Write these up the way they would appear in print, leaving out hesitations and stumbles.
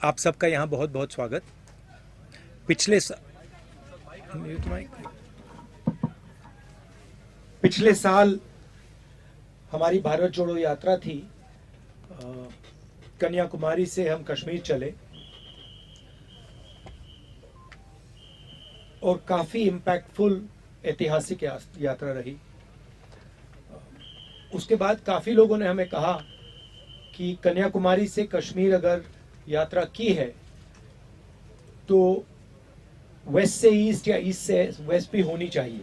आप सबका यहाँ बहुत बहुत स्वागत। पिछले स... पिछले साल हमारी भारत जोड़ो यात्रा थी। कन्याकुमारी से हम कश्मीर चले और काफ़ी इम्पैक्टफुल ऐतिहासिक यात्रा रही। उसके बाद काफ़ी लोगों ने हमें कहा कि कन्याकुमारी से कश्मीर अगर यात्रा की है तो वेस्ट से ईस्ट या ईस्ट से वेस्ट भी होनी चाहिए,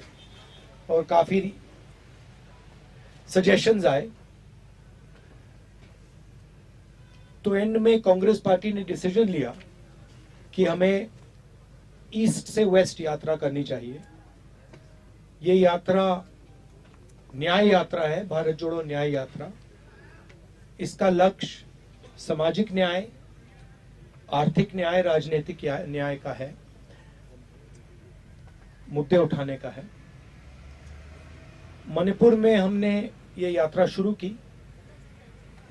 और काफ़ी सजेशंस आए। तो एंड में कांग्रेस पार्टी ने डिसीजन लिया कि हमें ईस्ट से वेस्ट यात्रा करनी चाहिए। ये यात्रा न्याय यात्रा है, भारत जोड़ो न्याय यात्रा। इसका लक्ष्य सामाजिक न्याय, आर्थिक न्याय, राजनीतिक न्याय का है, मुद्दे उठाने का है। मणिपुर में हमने ये यात्रा शुरू की।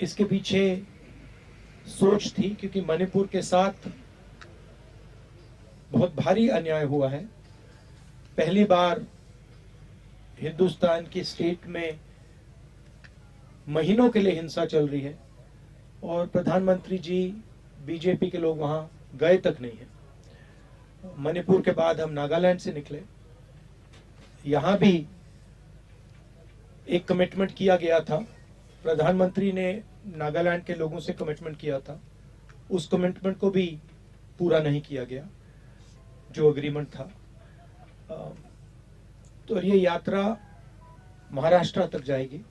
इसके पीछे सोच थी क्योंकि मणिपुर के साथ बहुत भारी अन्याय हुआ है। पहली बार हिंदुस्तान की स्टेट में महीनों के लिए हिंसा चल रही है और प्रधानमंत्री जी, बीजेपी के लोग वहां गए तक नहीं है। मणिपुर के बाद हम नागालैंड से निकले। यहां भी एक कमिटमेंट किया गया था, प्रधानमंत्री ने नागालैंड के लोगों से कमिटमेंट किया था। उस कमिटमेंट को भी पूरा नहीं किया गया जो एग्रीमेंट था। तो ये यात्रा महाराष्ट्र तक जाएगी।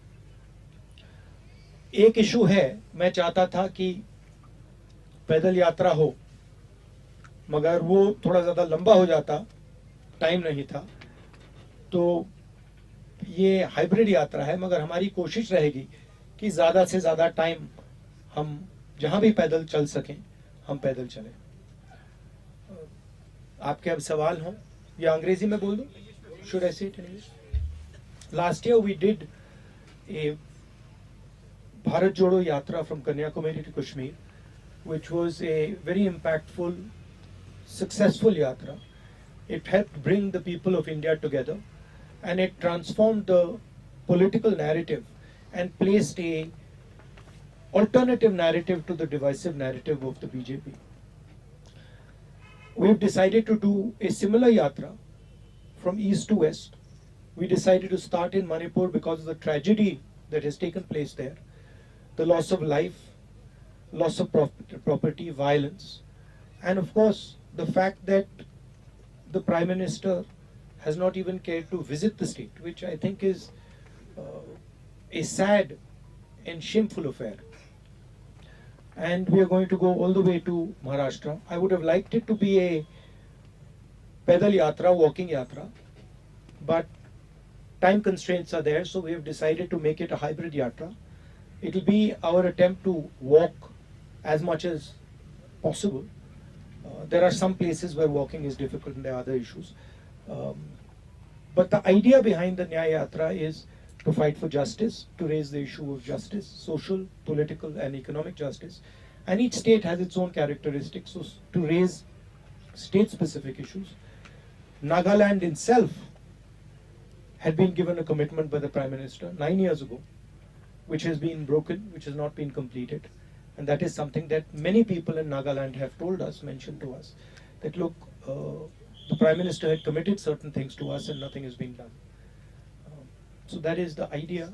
एक इशू है, मैं चाहता था कि पैदल यात्रा हो, मगर वो थोड़ा ज्यादा लंबा हो जाता, टाइम नहीं था। तो ये हाइब्रिड यात्रा है, मगर हमारी कोशिश रहेगी कि ज्यादा से ज्यादा टाइम हम जहां भी पैदल चल सकें हम पैदल चलें। आपके अब सवाल हो या अंग्रेजी में बोल दो? Should I say it in English? Last year we did a Bharat Jodo yatra from Kanyakumari to Kashmir, which was a very impactful, successful yatra. It helped bring the people of India together, and it transformed the political narrative and placed a alternative narrative to the divisive narrative of the BJP. We've decided to do a similar yatra from east to west. We decided to start in Manipur because of the tragedy that has taken place there. The loss of life, loss of property, violence, and of course the fact that the Prime Minister has not even cared to visit the state, which I think is a sad and shameful affair. And we are going to go all the way to Maharashtra. I would have liked it to be a pedal yatra, walking yatra, but time constraints are there, so we have decided to make it a hybrid yatra. It will be our attempt to walk as much as possible. There are some places where walking is difficult and there are other issues. But the idea behind the Nyaya Yatra is to fight for justice, to raise the issue of justice, social, political and economic justice. And each state has its own characteristics, so to raise state-specific issues. Nagaland itself had been given a commitment by the Prime Minister 9 years ago, which has been broken, which has not been completed. And that is something that many people in Nagaland have told us, mentioned to us, that look, the Prime Minister had committed certain things to us and nothing has been done. So that is the idea.